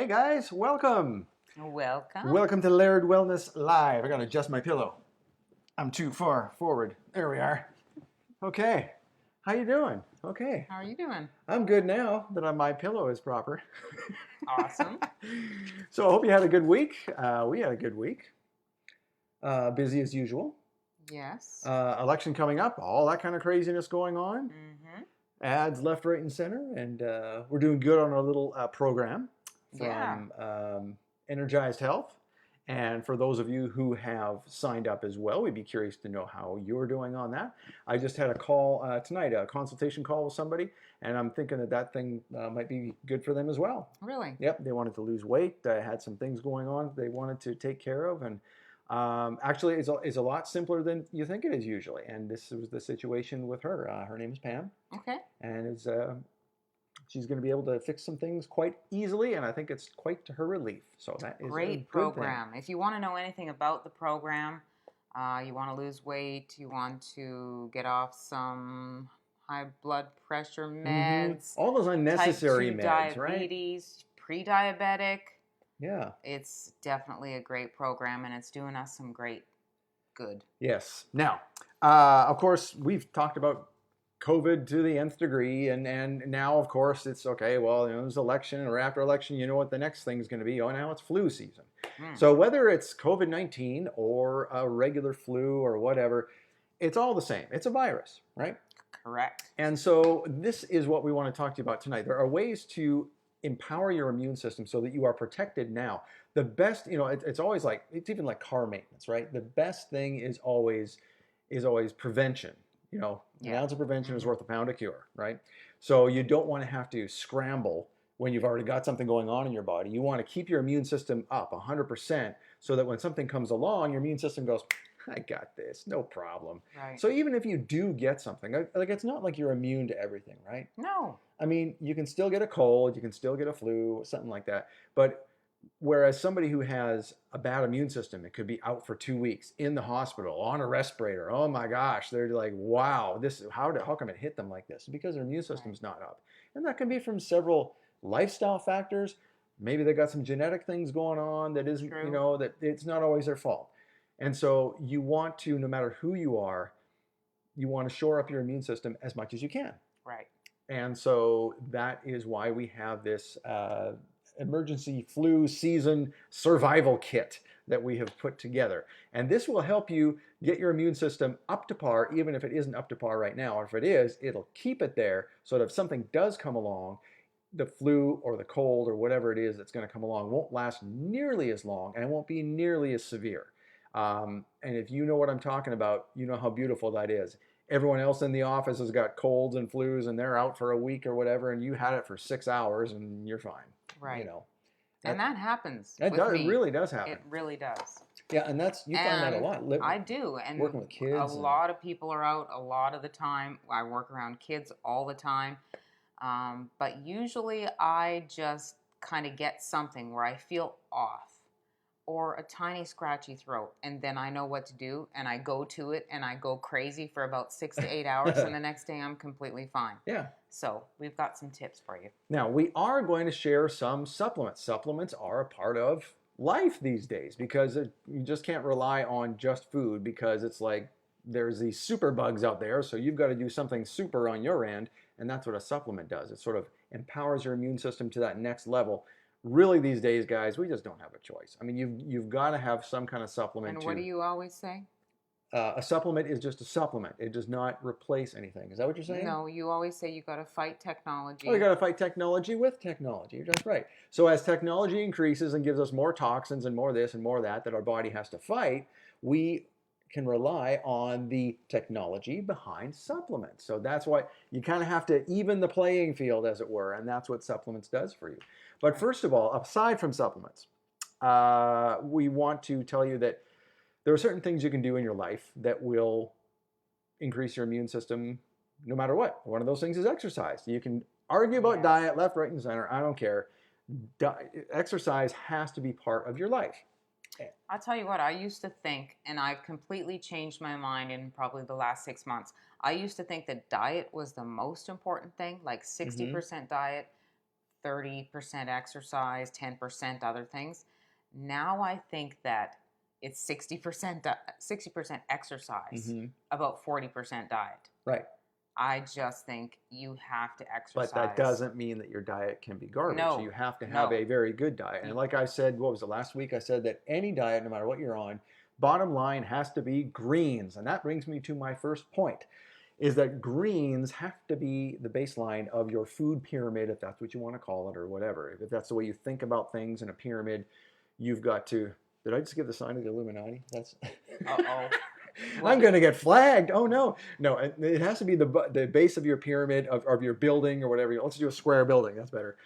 Hey guys, welcome. Welcome. Welcome to Laird Wellness Live. I gotta adjust my pillow. I'm too far forward. There we are. Okay. How you doing? Okay. How are you doing? I'm good now that my pillow is proper. Awesome. So I hope you had a good week. We had a good week. Busy as usual. Yes. Election coming up. All that kind of craziness going on. Mm-hmm. Ads left, right, and center. And we're doing good on our little program Yeah. from Energized Health. And for those of you who have signed up as well, we'd be curious to know how you're doing on that. I just had a call tonight, a consultation call with somebody, and I'm thinking that thing might be good for them as well. Really? Yep, they wanted to lose weight. Had some things going on they wanted to take care of, and actually, it's a lot simpler than you think it is usually. And this was the situation with her. Her name is Pam. Okay. And she's going to be able to fix some things quite easily, and I think it's quite to her relief. So that is Great a good program. thing. If you want to know anything about the program, you want to lose weight, you want to get off some high blood pressure meds, All those unnecessary type 2 meds, right? diabetes, pre-diabetic. Yeah. It's definitely a great program, and it's doing us some great good. Yes. Now, of course, we've talked about COVID to the nth degree, and now, of course, it's okay. Well, there's election, or after election, you know what the next thing is going to be. Oh, now it's flu season. So whether it's COVID-19 or a regular flu or whatever, it's all the same. It's a virus, right? Correct. And so this is what we want to talk to you about tonight. There are ways to empower your immune system so that you are protected now. The best, it's always like, it's even like car maintenance, right? The best thing is always prevention. An ounce of prevention is worth a pound of cure, right? So you don't want to have to scramble when you've already got something going on in your body. You want to keep your immune system up 100% so that when something comes along, your immune system goes, I got this, no problem. Right. So even if you do get something, like it's not like you're immune to everything, right? No. I mean, you can still get a cold, you can still get a flu, something like that. But whereas somebody who has a bad immune system, it could be out for 2 weeks in the hospital on a respirator. Oh my gosh, they're like, wow, how come it hit them like this? Because their immune system's not up. And that can be from several lifestyle factors. Maybe they got some genetic things going on that isn't, that it's not always their fault. And so you want to, no matter who you are, you want to shore up your immune system as much as you can. Right. And so that is why we have this emergency flu season survival kit that we have put together. And this will help you get your immune system up to par, even if it isn't up to par right now. Or if it is, it'll keep it there so that if something does come along, the flu or the cold or whatever it is that's going to come along won't last nearly as long and won't be nearly as severe. And if you know what I'm talking about, you know how beautiful that is. Everyone else in the office has got colds and flus and they're out for a week or whatever, and you had it for 6 hours and you're fine. Right. And that happens. It really does happen. It really does. Yeah, and you find that a lot. I do. And working with kids. A lot of people are out a lot of the time. I work around kids all the time. But usually I just kind of get something where I feel off or a tiny scratchy throat, and then I know what to do, and I go to it, and I go crazy for about 6 to 8 hours, and the next day I'm completely fine. Yeah. So we've got some tips for you. Now, we are going to share some supplements. Supplements are a part of life these days because you just can't rely on just food, because it's like there's these super bugs out there, so you've got to do something super on your end, and that's what a supplement does. It sort of empowers your immune system to that next level. Really, these days, guys, we just don't have a choice. I mean, you've got to have some kind of supplement. And what do you always say? A supplement is just a supplement. It does not replace anything. Is that what you're saying? No, you always say you got to fight technology. Oh, you got to fight technology with technology. That's right. So as technology increases and gives us more toxins and more this and more that our body has to fight, we can rely on the technology behind supplements. So that's why you kind of have to even the playing field, as it were, and that's what supplements does for you. But first of all, aside from supplements, we want to tell you that there are certain things you can do in your life that will increase your immune system no matter what. One of those things is exercise. You can argue about diet, left, right, and center. I don't care. Exercise has to be part of your life. I'll tell you what, I used to think, and I've completely changed my mind in probably the last 6 months. I used to think that diet was the most important thing, like 60% diet, 30% exercise, 10% other things. Now I think that it's 60% exercise, Hmm. about 40% diet. Right. I just think you have to But that exercise. doesn't mean that your diet can be garbage. So No, you have to have no. a very good diet. And You, like I said, what was it last week? I said that any diet, no matter what you're on, bottom line has to be greens. And that brings me to my first point, is that greens have to be the baseline of your food pyramid, if that's what you want to call it or whatever. If that's the way you think about things in a pyramid, you've got to. Did I just give the sign of the Illuminati? That's. uh-oh. I'm going to get flagged. Oh no, no! It has to be the base of your pyramid of your building or whatever. Let's do a square building. That's better.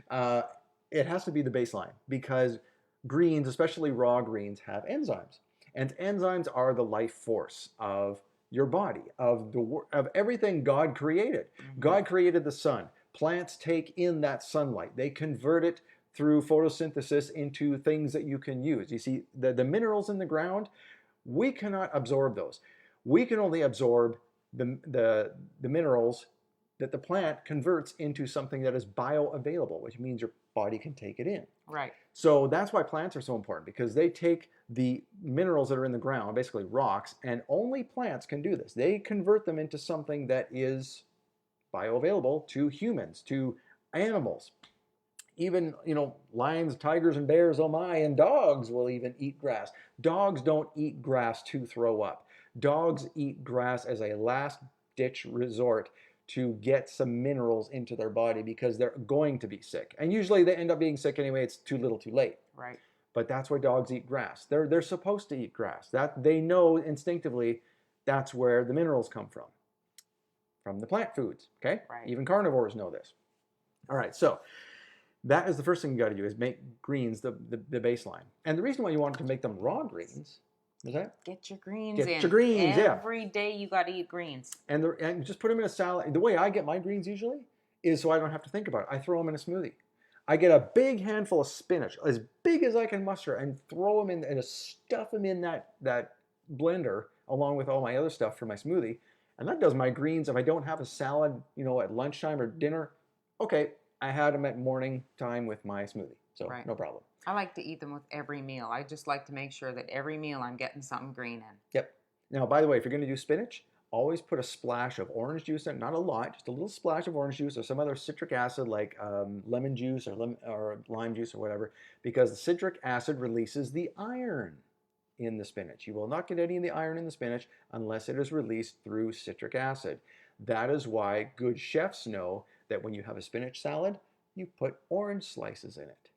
Uh, it has to be the baseline because greens, especially raw greens, have enzymes, and enzymes are the life force of your body, of everything God created. Mm-hmm. God created the sun. Plants take in that sunlight. They convert it through photosynthesis into things that you can use. You see, the minerals in the ground, we cannot absorb those. We can only absorb the minerals that the plant converts into something that is bioavailable, which means your body can take it in. Right. So that's why plants are so important, because they take the minerals that are in the ground, basically rocks, and only plants can do this. They convert them into something that is bioavailable to humans, to animals. Even, lions, tigers, and bears, oh my, and dogs will even eat grass. Dogs don't eat grass to throw up. Dogs eat grass as a last ditch resort to get some minerals into their body because they're going to be sick. And usually they end up being sick anyway. It's too little too late. Right. But that's why dogs eat grass. They're supposed to eat grass. That they know instinctively that's where the minerals come from the plant foods. Okay? Right. Even carnivores know this. All right, so that is the first thing you got to do, is make greens the baseline. And the reason why you want to make them raw greens is that get your greens in. Get your greens, yeah. Every day you got to eat greens. And just put them in a salad. The way I get my greens usually is so I don't have to think about it. I throw them in a smoothie. I get a big handful of spinach, as big as I can muster, and throw them in and just stuff them in that blender along with all my other stuff for my smoothie. And that does my greens. If I don't have a salad, at lunchtime or dinner, okay, I had them at morning time with my smoothie. So Right. no problem. I like to eat them with every meal. I just like to make sure that every meal I'm getting something green in. Yep. Now, by the way, if you're going to do spinach, always put a splash of orange juice in, not a lot, just a little splash of orange juice or some other citric acid like lemon juice or lime juice or whatever, because the citric acid releases the iron in the spinach. You will not get any of the iron in the spinach unless it is released through citric acid. That is why good chefs know that when you have a spinach salad, you put orange slices in it.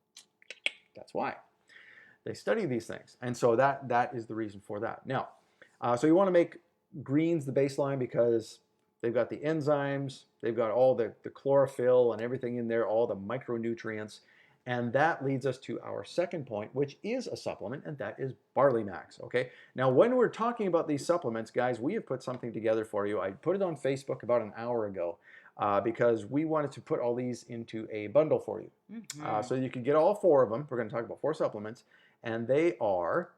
That's why. They study these things. And so that is the reason for that. Now, so you want to make greens the baseline because they've got the enzymes, they've got all the chlorophyll and everything in there, all the micronutrients. And that leads us to our second point, which is a supplement, and that is Barley Max. Okay. Now, when we're talking about these supplements, guys, we have put something together for you. I put it on Facebook about an hour ago because we wanted to put all these into a bundle for you. Mm-hmm. So you can get all four of them. We're going to talk about 4 supplements, and they are.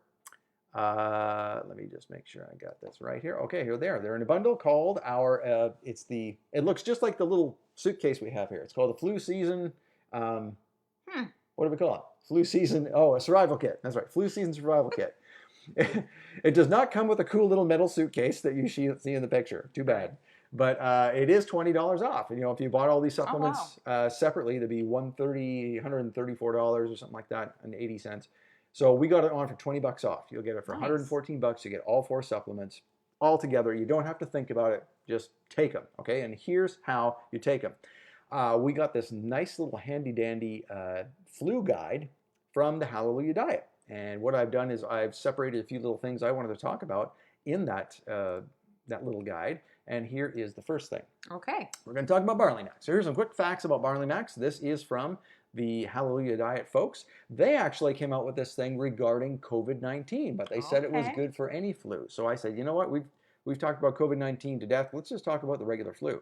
Let me just make sure I got this right here. Okay, here they are. They're in a bundle called our. It looks just like the little suitcase we have here. It's called the Flu Season. What do we call it? Flu Season. Oh, a survival kit. That's right. Flu Season survival kit. It does not come with a cool little metal suitcase that you see in the picture. Too bad. But it is $20 off. And, if you bought all these supplements separately, it'd be $134 or something like that, and 80 cents. So we got it on for $20 off. You'll get it for $114. You get all 4 supplements all together. You don't have to think about it. Just take them, okay? And here's how you take them. We got this nice little handy-dandy flu guide from the Hallelujah Diet. And what I've done is I've separated a few little things I wanted to talk about in that little guide. And here is the first thing. Okay. We're going to talk about Barley Max. So here's some quick facts about Barley Max. This is from the Hallelujah Diet folks. They actually came out with this thing regarding COVID-19, but they said it was good for any flu. So I said, you know what? We've talked about COVID-19 to death. Let's just talk about the regular flu.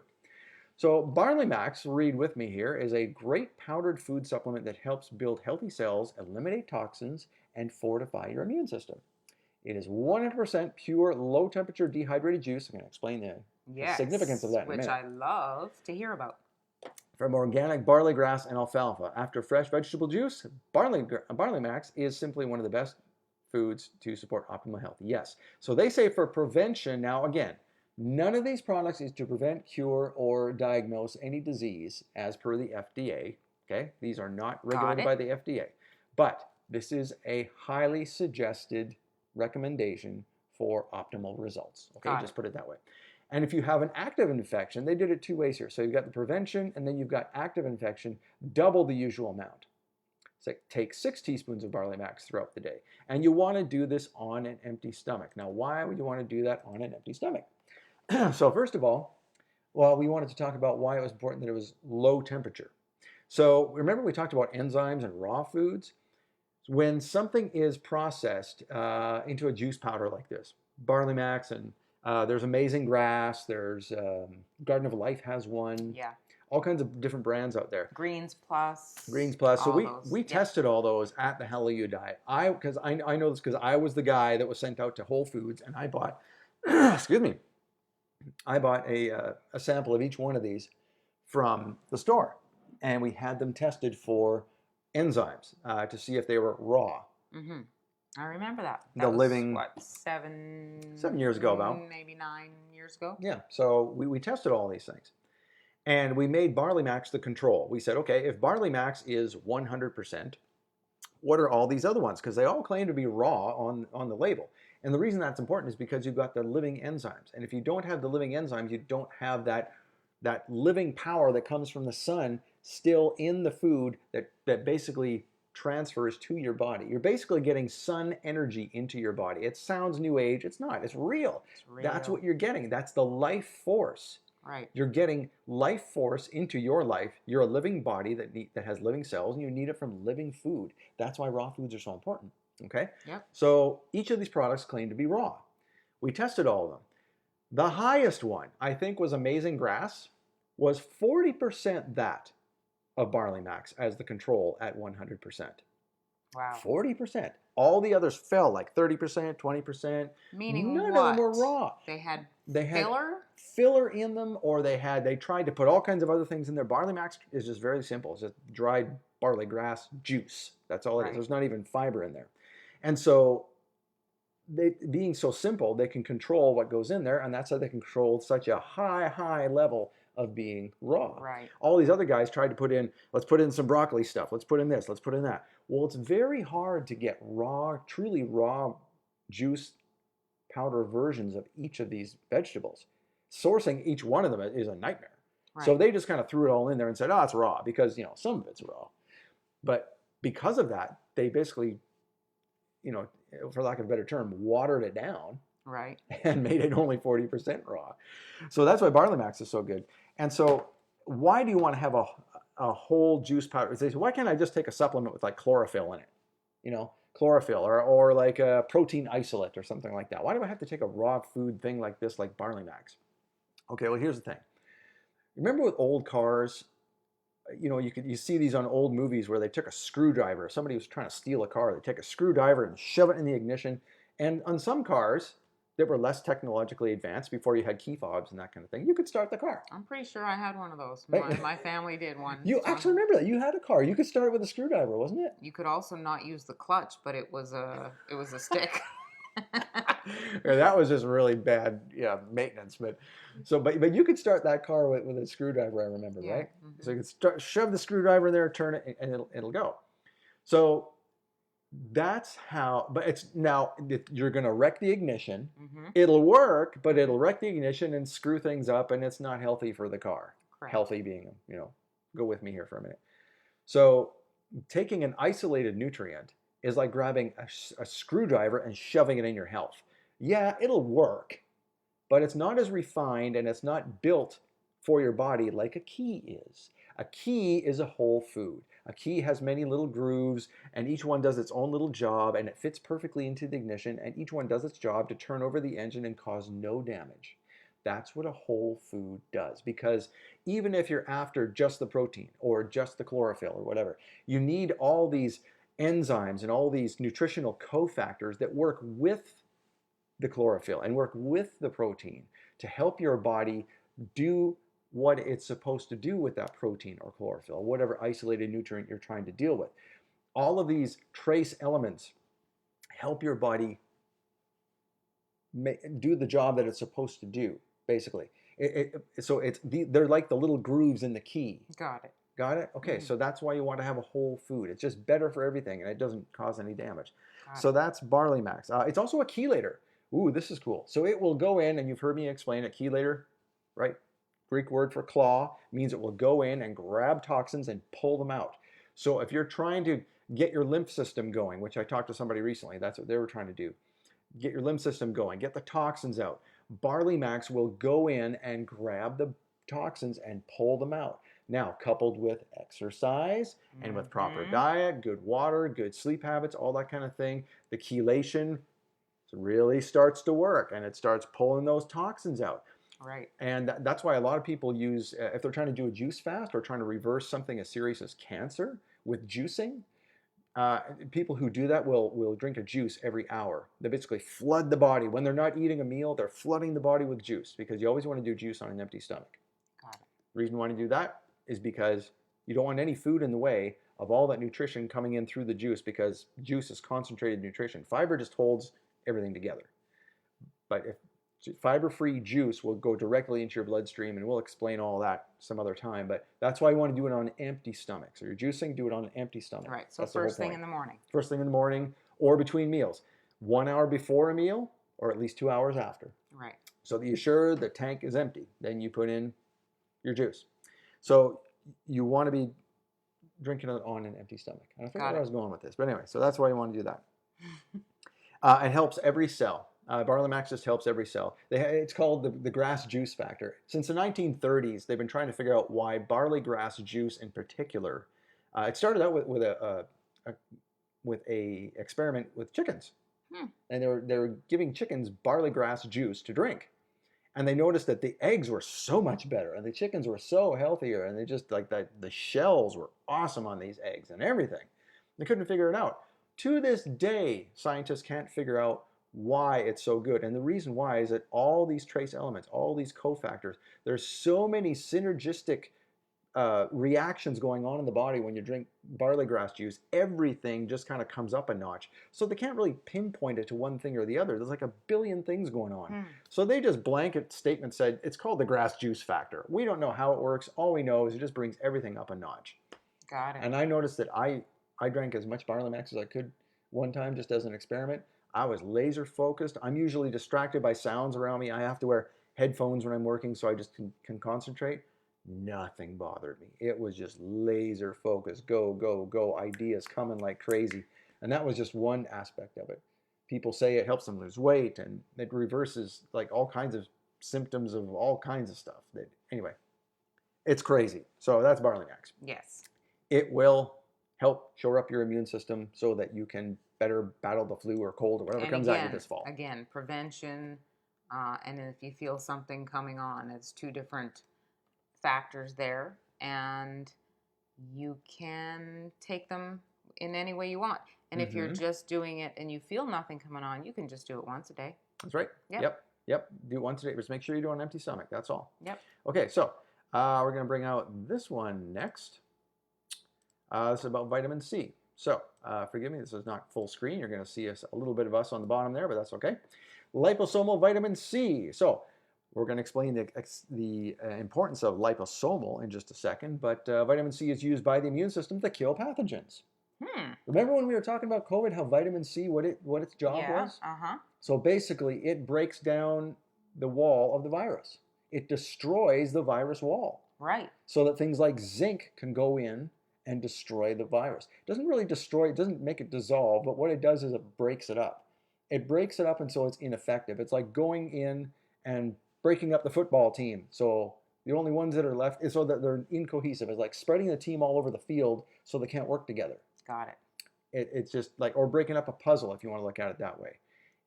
So Barley Max, read with me here, is a great powdered food supplement that helps build healthy cells, eliminate toxins, and fortify your immune system. It is 100% pure, low-temperature dehydrated juice. I'm going to explain the significance of that in a minute. Which I love to hear about. from organic barley grass and alfalfa. After fresh vegetable juice, barley max is simply one of the best foods to support optimal health. Yes. So they say for prevention, now again, none of these products is to prevent, cure, or diagnose any disease as per the FDA. Okay? These are not regulated by the FDA. But this is a highly suggested recommendation for optimal results. Okay, just put it that way. And if you have an active infection, they did it two ways here. So you've got the prevention and then you've got active infection, double the usual amount. So take 6 teaspoons of barley max throughout the day. And you want to do this on an empty stomach. Now, why would you want to do that on an empty stomach? So first of all, well, we wanted to talk about why it was important that it was low temperature. So remember we talked about enzymes and raw foods? When something is processed into a juice powder like this, barley max, and there's Amazing Grass, there's Garden of Life has one. Yeah. All kinds of different brands out there. Greens Plus. Greens Plus. So we tested all those at the Hallelujah Diet. Because I know this because I was the guy that was sent out to Whole Foods and I bought, excuse me, I bought a sample of each one of these from the store. And we had them tested for enzymes to see if they were raw. Mm-hmm. I remember that. That was, what, 7 years ago about? Maybe 9 years ago. Yeah, so we tested all these things. And we made barley max the control. We said, okay, if barley max is 100%, what are all these other ones? Because they all claim to be raw on the label. And the reason that's important is because you've got the living enzymes. And if you don't have the living enzymes, you don't have that living power that comes from the sun still in the food that basically transfers to your body. You're basically getting sun energy into your body. It sounds new age. It's not. It's real. That's what you're getting. That's the life force. Right. You're getting life force into your life. You're a living body that has living cells, and you need it from living food. That's why raw foods are so important. Okay? Yep. So each of these products claim to be raw. We tested all of them. The highest one, I think, was Amazing Grass, was 40% that of barley max as the control at 100%. Wow. 40%. All the others fell like 30%, 20%. Meaning none what? of them were raw. They had filler? Filler in them, or they tried to put all kinds of other things in there. Barley max is just very simple. It's just dried barley grass juice. That's all it is. There's not even fiber in there. And so being so simple, they can control what goes in there, and that's how they can control such a high level of being raw. Right. All these other guys tried to put in, let's put in some broccoli stuff, let's put in this, let's put in that. Well, it's very hard to get raw, truly raw juice powder versions of each of these vegetables. Sourcing each one of them is a nightmare. Right. So they just kind of threw it all in there and said, oh, it's raw, because some of it's raw. But because of that, they basically, for lack of a better term, watered it down. Right. And made it only 40% raw. So that's why barley max is so good. And so why do you want to have a whole juice powder? They say, why can't I just take a supplement with like chlorophyll in it? Chlorophyll or like a protein isolate or something like that. Why do I have to take a raw food thing like this, like barley max? Okay, well, here's the thing. Remember with old cars, you see these on old movies where they took a screwdriver. Somebody was trying to steal a car. They take a screwdriver and shove it in the ignition. And on some cars that were less technologically advanced, before you had key fobs and that kind of thing, you could start the car. I'm pretty sure I had one of those. My family did one. You actually remember that? You had a car. You could start it with a screwdriver, wasn't it? You could also not use the clutch, but it was a stick. Yeah, that was just really bad, maintenance. But you could start that car with a screwdriver. I remember, right? Mm-hmm. So you could shove the screwdriver in there, turn it, and it'll go. So that's how. But it's now you're going to wreck the ignition. Mm-hmm. It'll work, but it'll wreck the ignition and screw things up, and it's not healthy for the car. Correct. Healthy being, go with me here for a minute. So taking an isolated nutrient is like grabbing a screwdriver and shoving it in your health. Yeah, it'll work, but it's not as refined and it's not built for your body like a key is. A key is a whole food. A key has many little grooves, and each one does its own little job, and it fits perfectly into the ignition, and each one does its job to turn over the engine and cause no damage. That's what a whole food does, because even if you're after just the protein or just the chlorophyll or whatever, you need all these enzymes and all these nutritional cofactors that work with the chlorophyll and work with the protein to help your body do what it's supposed to do with that protein or chlorophyll, whatever isolated nutrient you're trying to deal with. All of these trace elements help your body do the job that it's supposed to do, basically. They're like the little grooves in the key. Got it. Got it? Okay, so that's why you want to have a whole food. It's just better for everything, and it doesn't cause any damage. So that's Barley Max. It's also a chelator. Ooh, this is cool. So it will go in, and you've heard me explain it. Chelator, right? Greek word for claw, means it will go in and grab toxins and pull them out. So if you're trying to get your lymph system going, which I talked to somebody recently, that's what they were trying to do. Get your lymph system going, get the toxins out. Barley Max will go in and grab the toxins and pull them out. Now, coupled with exercise and with proper diet, good water, good sleep habits, all that kind of thing, the chelation really starts to work and it starts pulling those toxins out. Right. And that's why a lot of people use, if they're trying to do a juice fast or trying to reverse something as serious as cancer with juicing, people who do that will drink a juice every hour. They basically flood the body. When they're not eating a meal, they're flooding the body with juice because you always want to do juice on an empty stomach. Got it. The reason you want to do that is because you don't want any food in the way of all that nutrition coming in through the juice, because juice is concentrated nutrition. Fiber just holds everything together. But if fiber-free juice will go directly into your bloodstream, and we'll explain all that some other time, but that's why you want to do it on an empty stomach. So you're juicing, do it on an empty stomach. Right, so that's first thing in the morning. First thing in the morning or between meals. 1 hour before a meal or at least 2 hours after. Right. So that you're sure the tank is empty. Then you put in your juice. So you want to be drinking it on an empty stomach. And I forget where I was going with this, but anyway, so that's why you want to do that. It helps every cell. Barley Max just helps every cell. It's called the grass juice factor. Since the 1930s, they've been trying to figure out why barley grass juice in particular. It started out with a experiment with chickens, and they were giving chickens barley grass juice to drink, and they noticed that the eggs were so much better, and the chickens were so healthier, and they just like that the shells were awesome on these eggs and everything. They couldn't figure it out. To this day, scientists can't figure out why it's so good. And the reason why is that all these trace elements, all these cofactors, there's so many synergistic reactions going on in the body when you drink barley grass juice. Everything just kind of comes up a notch. So they can't really pinpoint it to one thing or the other. There's like a billion things going on. So they just blanket statement said, it's called the grass juice factor. We don't know how it works. All we know is it just brings everything up a notch. Got it. And I noticed that I drank as much Barley Max as I could one time just as an experiment. I was laser focused. I'm usually distracted by sounds around me. I have to wear headphones when I'm working so I just can concentrate. Nothing bothered me. It was just laser focused. Go, go, go. Ideas coming like crazy. And that was just one aspect of it. People say it helps them lose weight and it reverses like all kinds of symptoms of all kinds of stuff. Anyway, it's crazy. So that's Barley Max. Yes. It will help shore up your immune system so that you can better battle the flu or cold or whatever comes at you this fall. Again, prevention, and if you feel something coming on, it's two different factors there, and you can take them in any way you want. And if you're just doing it and you feel nothing coming on, you can just do it once a day. That's right. Yep. Do it once a day. Just make sure you do it on an empty stomach. That's all. Yep. Okay, so we're going to bring out this one next. This is about vitamin C. So, forgive me, this is not full screen. You're going to see a little bit of us on the bottom there, but that's okay. Liposomal vitamin C. So, we're going to explain the importance of liposomal in just a second, but vitamin C is used by the immune system to kill pathogens. Remember when we were talking about COVID, how vitamin C, what its job was? So basically, it breaks down the wall of the virus. It destroys the virus wall. Right. So that things like zinc can go in and destroy the virus. It doesn't really destroy, it doesn't make it dissolve, but what it does is it breaks it up. It breaks it up and so it's ineffective. It's like going in and breaking up the football team. So the only ones that are left is so that they're incohesive. It's like spreading the team all over the field so they can't work together. Got it. It's just like, or breaking up a puzzle if you want to look at it that way.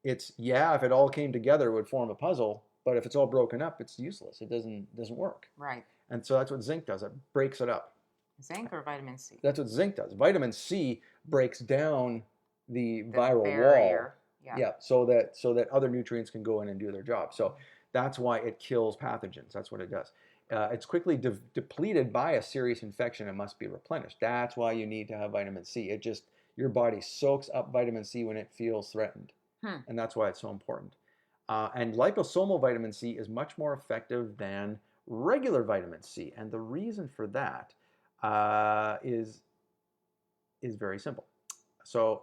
It's, yeah, if it all came together, it would form a puzzle, but if it's all broken up, it's useless. It doesn't work. Right. And so that's what zinc does. It breaks it up. Zinc or vitamin C? That's what zinc does. Vitamin C breaks down the viral barrier. Wall. Yeah, so that other nutrients can go in and do their job. So that's why it kills pathogens. That's what it does. it's quickly depleted by a serious infection and must be replenished. That's why you need to have vitamin C. It just, your body soaks up vitamin C when it feels threatened. And that's why it's so important. And liposomal vitamin C is much more effective than regular vitamin C. And the reason for that is very simple. So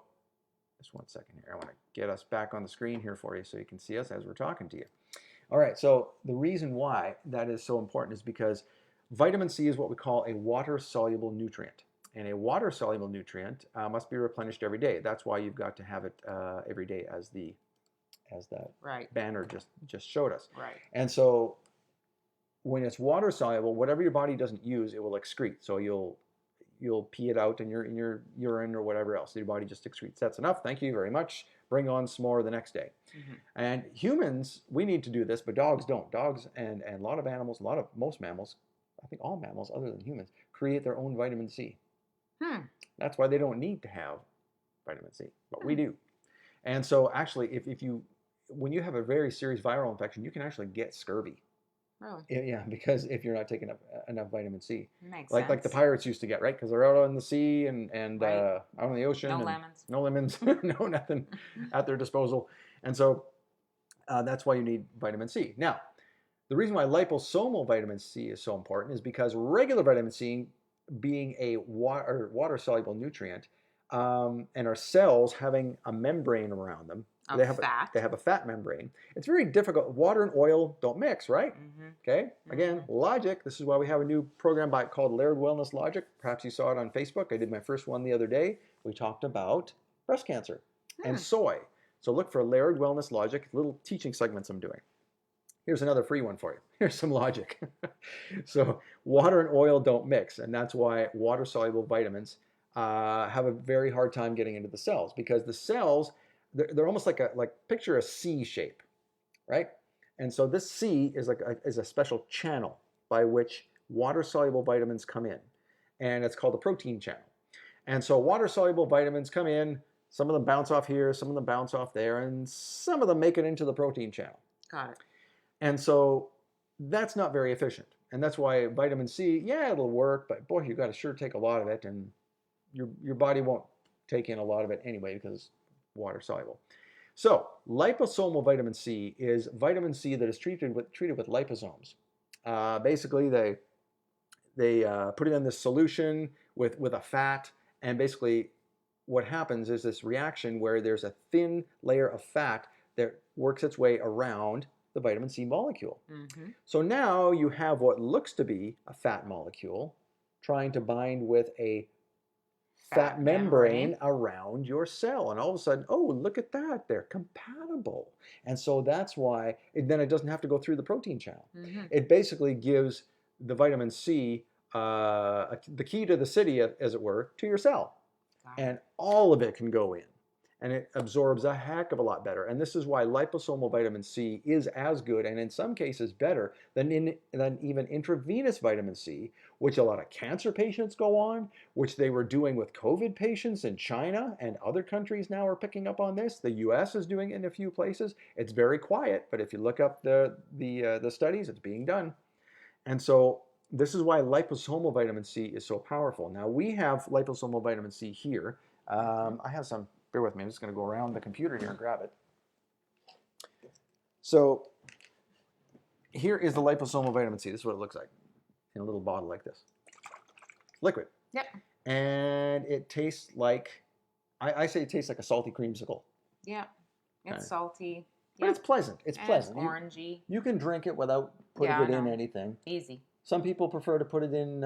just one second here. I want to get us back on the screen here for you so you can see us as we're talking to you. All right, so the reason why that is so important is because vitamin C is what we call a water-soluble nutrient. And a water-soluble nutrient must be replenished every day. That's why you've got to have it every day, as that banner just showed us. Right. And so when it's water-soluble, whatever your body doesn't use, it will excrete. So you'll pee it out in your urine or whatever else. Your body just excretes. That's enough. Thank you very much. Bring on some more the next day. And humans, we need to do this, but dogs don't. Dogs and a lot of animals, most mammals, I think all mammals other than humans, create their own vitamin C. That's why they don't need to have vitamin C, but we do. And so actually, when you have a very serious viral infection, you can actually get scurvy. Really? Yeah, because if you're not taking enough vitamin C. Makes sense. Like the pirates used to get, right? Because they're out on the sea and out on the ocean. No lemons. No lemons. No nothing at their disposal. And so that's why you need vitamin C. Now, the reason why liposomal vitamin C is so important is because regular vitamin C, being a water-soluble nutrient, and our cells having a membrane around them, they have a fat membrane. It's very difficult. Water and oil don't mix, right? Okay. Again, logic. This is why we have a new program called Laird Wellness Logic. Perhaps you saw it on Facebook. I did my first one the other day. We talked about breast cancer and soy. So look for Laird Wellness Logic. Little teaching segments I'm doing. Here's another free one for you. Here's some logic. So water and oil don't mix, and that's why water-soluble vitamins have a very hard time getting into the cells, because the cells, they're almost like picture a C shape, right? And so this C is is a special channel by which water-soluble vitamins come in, and it's called the protein channel. And so water-soluble vitamins come in, some of them bounce off here, some of them bounce off there, and some of them make it into the protein channel. Got it. And so that's not very efficient. And that's why vitamin C, yeah, it'll work, but boy, you've got to sure take a lot of it, and your body won't take in a lot of it anyway because it's water soluble. So liposomal vitamin C is vitamin C that is treated with liposomes. Basically, they put it in this solution with a fat, and basically what happens is this reaction where there's a thin layer of fat that works its way around the vitamin C molecule. So now you have what looks to be a fat molecule trying to bind with a fat membrane around your cell, and all of a sudden, oh, look at that, they're compatible. And so that's why then it doesn't have to go through the protein channel. It basically gives the vitamin C the key to the city, as it were, to your cell, and all of it can go in, and it absorbs a heck of a lot better. And this is why liposomal vitamin C is as good, and in some cases better, than even intravenous vitamin C, which a lot of cancer patients go on, which they were doing with COVID patients in China, and other countries now are picking up on this. The US is doing it in a few places. It's very quiet, but if you look up the studies, it's being done. And so this is why liposomal vitamin C is so powerful. Now we have liposomal vitamin C here. I have some. Bear with me, I'm just going to go around the computer here and grab it. So here is the liposomal vitamin C. This is what it looks like in a little bottle like this. Liquid. Yep. And it tastes like, I say it tastes like a salty creamsicle. Yeah. It's salty. But it's pleasant. It's pleasant. It's orangey. You can drink it without putting it in anything. Easy. Some people prefer to put it in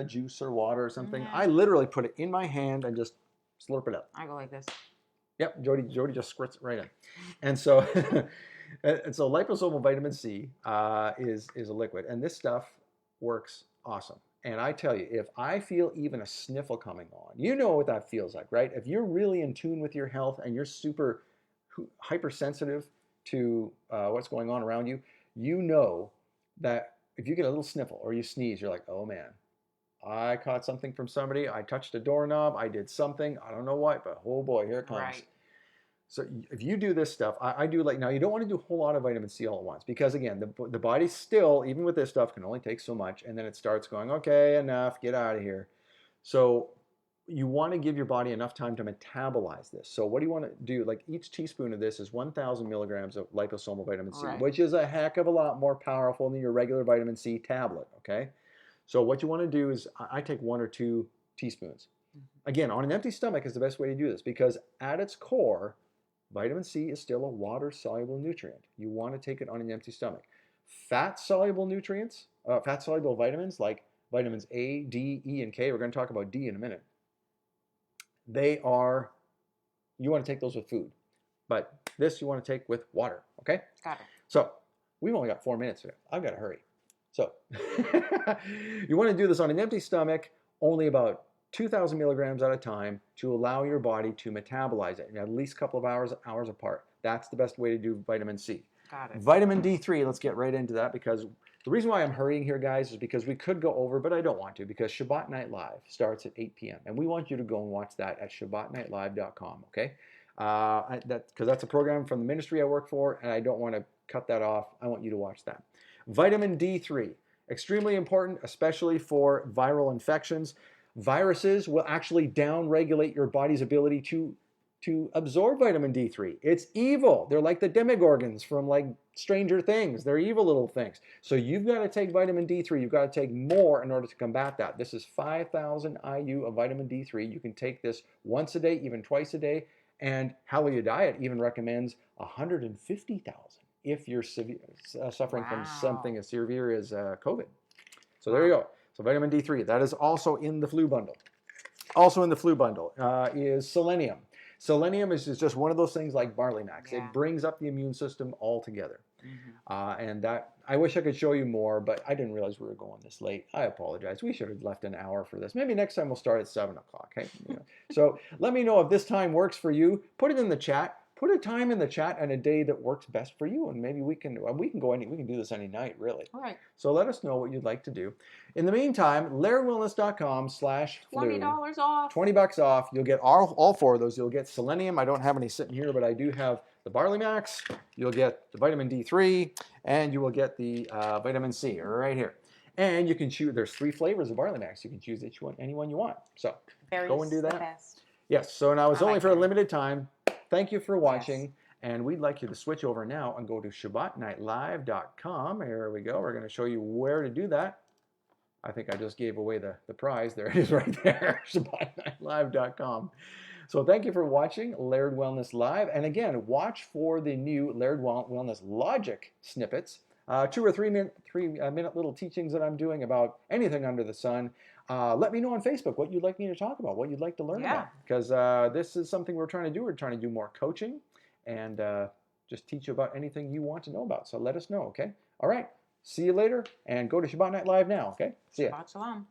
juice or water or something. I literally put it in my hand and just slurp it up. I go like this. Yep, Jody just squirts it right in. And so, liposomal vitamin C is a liquid, and this stuff works awesome. And I tell you, if I feel even a sniffle coming on, you know what that feels like, right? If you're really in tune with your health and you're super hypersensitive to what's going on around you, you know that if you get a little sniffle or you sneeze, you're like, oh man, I caught something from somebody, I touched a doorknob, I did something, I don't know what, but oh boy, here it comes. Right. So if you do this stuff, I do like, now you don't want to do a whole lot of vitamin C all at once because again, the body still, even with this stuff, can only take so much and then it starts going, okay, enough, get out of here. So you want to give your body enough time to metabolize this. So what do you want to do? Like each teaspoon of this is 1,000 milligrams of liposomal vitamin C, Right. which is a heck of a lot more powerful than your regular vitamin C tablet, okay? So what you want to do is I take 1 or 2 teaspoons. Again, on an empty stomach is the best way to do this because at its core, vitamin C is still a water-soluble nutrient. You want to take it on an empty stomach. Fat-soluble nutrients, fat-soluble vitamins like vitamins A, D, E, and K, we're going to talk about D in a minute, you want to take those with food. But this you want to take with water, okay? Got it. So we've only got 4 minutes here. I've got to hurry. So you want to do this on an empty stomach, only about 2,000 milligrams at a time to allow your body to metabolize it at least a couple of hours apart. That's the best way to do vitamin C. Got it. Vitamin D3, let's get right into that because the reason why I'm hurrying here, guys, is because we could go over, but I don't want to because Shabbat Night Live starts at 8 p.m. And we want you to go and watch that at ShabbatNightLive.com, okay? Because that's a program from the ministry I work for, and I don't want to cut that off. I want you to watch that. Vitamin D3, extremely important, especially for viral infections. Viruses will actually downregulate your body's ability to absorb vitamin D3. It's evil. They're like the demogorgons from like Stranger Things. They're evil little things. So you've got to take vitamin D3. You've got to take more in order to combat that. This is 5,000 IU of vitamin D3. You can take this once a day, even twice a day. And Hallelujah Diet even recommends 150,000 if you're suffering from something as severe as COVID. So there you go. So vitamin D3, that is also in the flu bundle. Also in the flu bundle is selenium. Selenium is just one of those things like barley max. Yeah. It brings up the immune system altogether. Mm-hmm. And that, I wish I could show you more, but I didn't realize we were going this late. I apologize. We should have left an hour for this. Maybe next time we'll start at 7 o'clock. Okay? Yeah. So let me know if this time works for you. Put it in the chat. Put a time in the chat and a day that works best for you, and maybe we can do this any night, really. All right. So let us know what you'd like to do. In the meantime, LairdWellness.com/flu. $20 off. $20 off. You'll get all 4 of those. You'll get selenium. I don't have any sitting here, but I do have the Barley Max. You'll get the vitamin D3, and you will get the vitamin C right here. And you can choose. There's 3 flavors of Barley Max. You can choose any one you want. So go and do that. The best. Yes. So now it's only for a that. limited time. Thank you for watching. Yes. And we'd like you to switch over now and go to ShabbatNightLive.com. Here we go. We're going to show you where to do that. I think I just gave away the prize. There it is right there, ShabbatNightLive.com. So thank you for watching Laird Wellness Live. And again, watch for the new Laird Wellness Logic snippets. 2 or 3 minute little teachings that I'm doing about anything under the sun. Let me know on Facebook what you'd like me to talk about, what you'd like to learn about. Because this is something we're trying to do. We're trying to do more coaching and just teach you about anything you want to know about. So let us know, okay? All right. See you later. And go to Shabbat Night Live now, okay? See ya. Shabbat shalom.